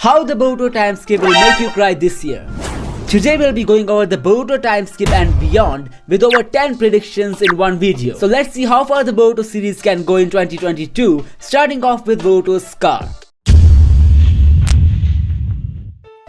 How the Boruto Timeskip will make you cry this year. Today we'll be going over the Boruto Timeskip and beyond with over 10 predictions in one video. So let's see how far the Boruto series can go in 2022, starting off with Boruto's scar.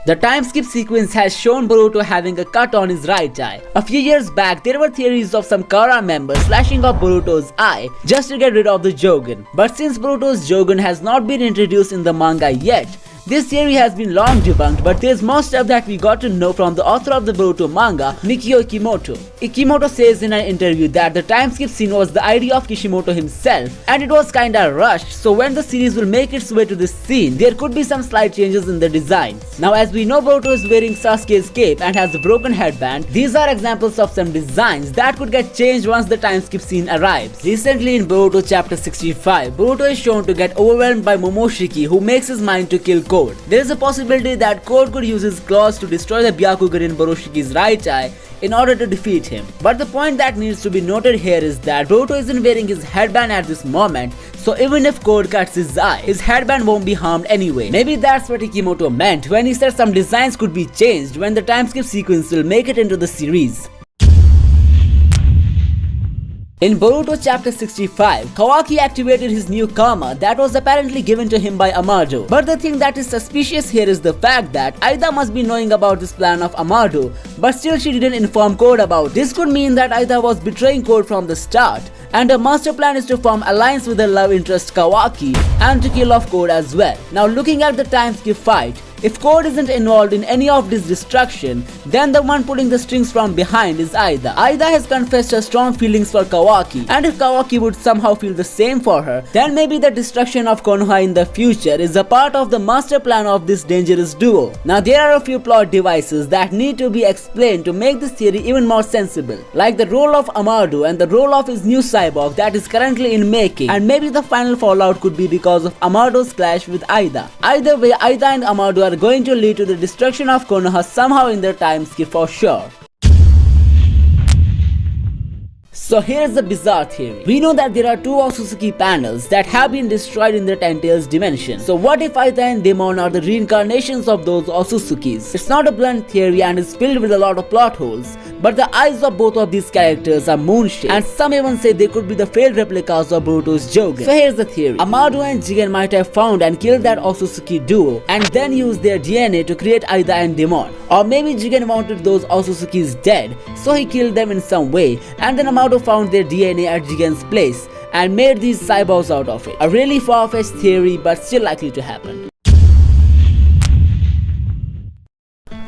The timeskip sequence has shown Boruto having a cut on his right eye. A few years back, there were theories of some Kara members slashing off Boruto's eye just to get rid of the Jogan. But since Boruto's Jogan has not been introduced in the manga yet, this theory has been long debunked, but there's more stuff that we got to know from the author of the Boruto manga, Mikio Ikimoto. Ikimoto says in an interview that the timeskip scene was the idea of Kishimoto himself, and it was kinda rushed, so when the series will make its way to this scene, there could be some slight changes in the designs. Now as we know, Boruto is wearing Sasuke's cape and has a broken headband. These are examples of some designs that could get changed once the timeskip scene arrives. Recently in Boruto chapter 65, Boruto is shown to get overwhelmed by Momoshiki, who makes his mind to kill Code. There is a possibility that Code could use his claws to destroy the Byakugan in Boroshiki's right eye in order to defeat him. But the point that needs to be noted here is that Boruto isn't wearing his headband at this moment, so even if Code cuts his eye, his headband won't be harmed anyway. Maybe that's what Ikimoto meant when he said some designs could be changed when the timeskip sequence will make it into the series. In Boruto chapter 65, Kawaki activated his new karma that was apparently given to him by Amado. But the thing that is suspicious here is the fact that Eida must be knowing about this plan of Amado, but still she didn't inform Code about it. This could mean that Eida was betraying Code from the start, and her master plan is to form alliance with her love interest Kawaki and to kill off Code as well. Now looking at the timeskip fight, if Code isn't involved in any of this destruction, then the one pulling the strings from behind is Eida. Eida has confessed her strong feelings for Kawaki, and if Kawaki would somehow feel the same for her, then maybe the destruction of Konoha in the future is a part of the master plan of this dangerous duo. Now there are a few plot devices that need to be explained to make this theory even more sensible, like the role of Amado and the role of his new cyborg that is currently in making, and maybe the final fallout could be because of Amado's clash with Eida. Either way, Eida and Amado are going to lead to the destruction of Konoha somehow in their timeskip for sure. So here's the bizarre theory. We know that there are two Otsutsukis panels that have been destroyed in the 10 Tails dimension. So what if Eida and Demon are the reincarnations of those Otsutsukis? It's not a blunt theory and is filled with a lot of plot holes, but the eyes of both of these characters are moon-shaped, and some even say they could be the failed replicas of Boruto's Jogan. So here's the theory. Amado and Jigen might have found and killed that Otsutsuki duo and then used their DNA to create Eida and Demon. Or maybe Jigen wanted those Otsutsukis dead, so he killed them in some way, and then Amado found their DNA at Jigen's place and made these cyborgs out of it. A really far-fetched theory, but still likely to happen.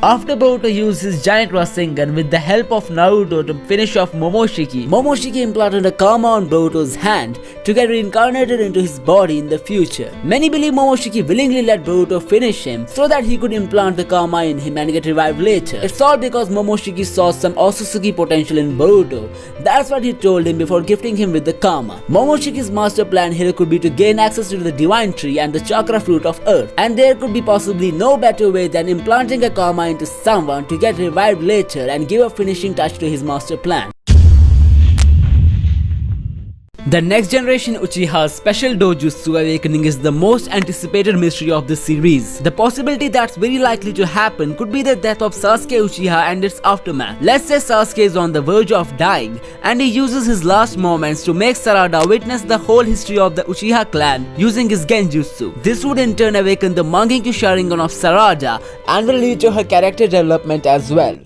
After Boruto used his giant Rasengan with the help of Naruto to finish off Momoshiki, Momoshiki implanted a karma on Boruto's hand to get reincarnated into his body in the future. Many believe Momoshiki willingly let Boruto finish him so that he could implant the karma in him and get revived later. It's all because Momoshiki saw some Otsutsuki potential in Boruto. That's what he told him before gifting him with the karma. Momoshiki's master plan here could be to gain access to the divine tree and the chakra fruit of earth, and there could be possibly no better way than implanting a karma into someone to get revived later and give a finishing touch to his master plan. The next generation Uchiha's special dojutsu awakening is the most anticipated mystery of the series. The possibility that's very likely to happen could be the death of Sasuke Uchiha and its aftermath. Let's say Sasuke is on the verge of dying and he uses his last moments to make Sarada witness the whole history of the Uchiha clan using his genjutsu. This would in turn awaken the Mangekyou Sharingan of Sarada and will lead to her character development as well.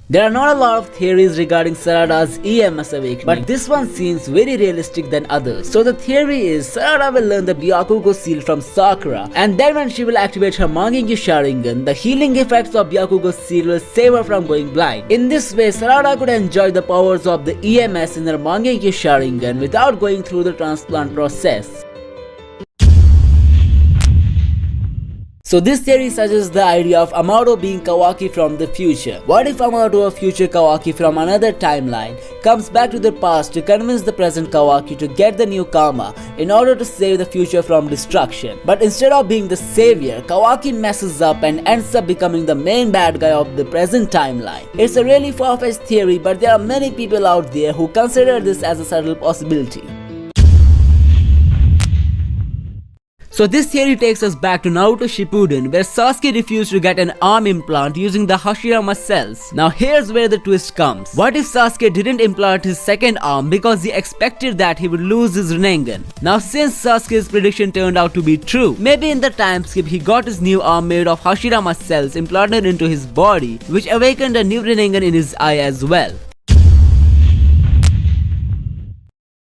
There are not a lot of theories regarding Sarada's EMS awakening, but this one seems very realistic than others. So the theory is Sarada will learn the Byakugo seal from Sakura, and then when she will activate her Mangekyou Sharingan, the healing effects of Byakugo seal will save her from going blind. In this way, Sarada could enjoy the powers of the EMS in her Mangekyou Sharingan without going through the transplant process. So this theory suggests the idea of Amado being Kawaki from the future. What if Amado, a future Kawaki from another timeline, comes back to the past to convince the present Kawaki to get the new karma in order to save the future from destruction? But instead of being the savior, Kawaki messes up and ends up becoming the main bad guy of the present timeline. It's a really far-fetched theory, but there are many people out there who consider this as a subtle possibility. So this theory takes us back to Naruto Shippuden, where Sasuke refused to get an arm implant using the Hashirama cells. Now here's where the twist comes. What if Sasuke didn't implant his second arm because he expected that he would lose his Rinnegan? Now since Sasuke's prediction turned out to be true, maybe in the time skip he got his new arm made of Hashirama cells implanted into his body, which awakened a new Rinnegan in his eye as well.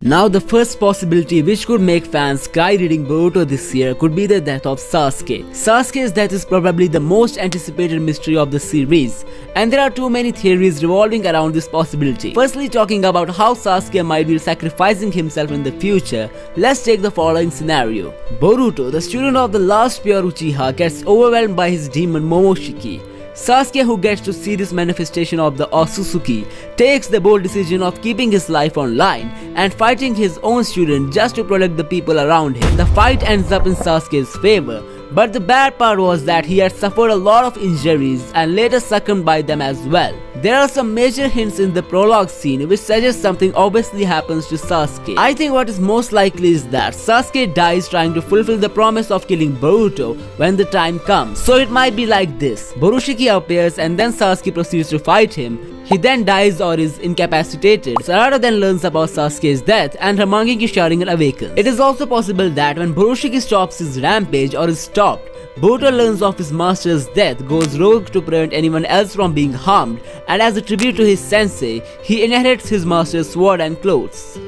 Now the first possibility which could make fans cry reading Boruto this year could be the death of Sasuke. Sasuke's death is probably the most anticipated mystery of the series, and there are too many theories revolving around this possibility. Firstly, talking about how Sasuke might be sacrificing himself in the future, let's take the following scenario. Boruto, the student of the last pure Uchiha, gets overwhelmed by his demon Momoshiki. Sasuke, who gets to see this manifestation of the Otsutsukis, takes the bold decision of keeping his life on line and fighting his own student just to protect the people around him. The fight ends up in Sasuke's favor, but the bad part was that he had suffered a lot of injuries and later succumbed by them as well. There are some major hints in the prologue scene which suggest something obviously happens to Sasuke. I think what is most likely is that Sasuke dies trying to fulfill the promise of killing Boruto when the time comes. So it might be like this: Momoshiki appears and then Sasuke proceeds to fight him. He then dies or is incapacitated. Sarada then learns about Sasuke's death and her Mangekyou Sharingan awakens. It is also possible that when Momoshiki stops his rampage or is stopped, Boruto learns of his master's death, goes rogue to prevent anyone else from being harmed, and as a tribute to his sensei, he inherits his master's sword and clothes.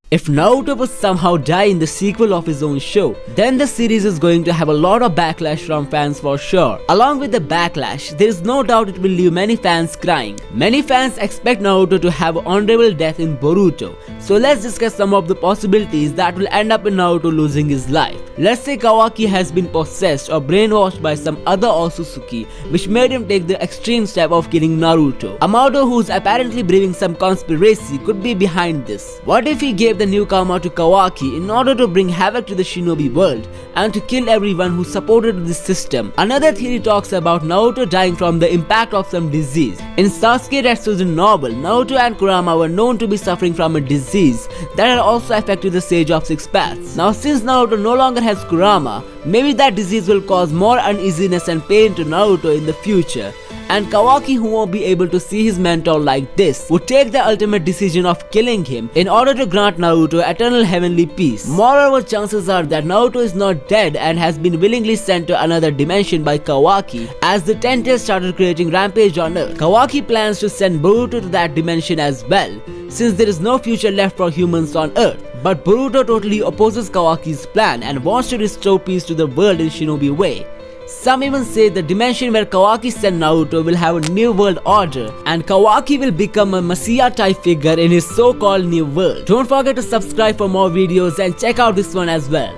If Naruto would somehow die in the sequel of his own show, then the series is going to have a lot of backlash from fans for sure. Along with the backlash, there is no doubt it will leave many fans crying. Many fans expect Naruto to have an honorable death in Boruto. So let's discuss some of the possibilities that will end up in Naruto losing his life. Let's say Kawaki has been possessed or brainwashed by some other Otsutsukis, which made him take the extreme step of killing Naruto. Amado, who's apparently braving some conspiracy, could be behind this. What if he gave the newcomer to Kawaki in order to bring havoc to the shinobi world and to kill everyone who supported this system? Another theory talks about Naruto dying from the impact of some disease. In Sasuke Retsu's novel, Naruto and Kurama were known to be suffering from a disease that had also affected the Sage of Six Paths. Now since Naruto no longer has Kurama, maybe that disease will cause more uneasiness and pain to Naruto in the future. And Kawaki, who won't be able to see his mentor like this, would take the ultimate decision of killing him in order to grant Naruto eternal heavenly peace. Moreover, chances are that Naruto is not dead and has been willingly sent to another dimension by Kawaki, as the Tentails started creating rampage on Earth. Kawaki plans to send Boruto to that dimension as well, since there is no future left for humans on Earth. But Boruto totally opposes Kawaki's plan and wants to restore peace to the world in shinobi way. Some even say the dimension where Kawaki sent Naruto will have a new world order and Kawaki will become a messiah type figure in his so-called new world. Don't forget to subscribe for more videos and check out this one as well.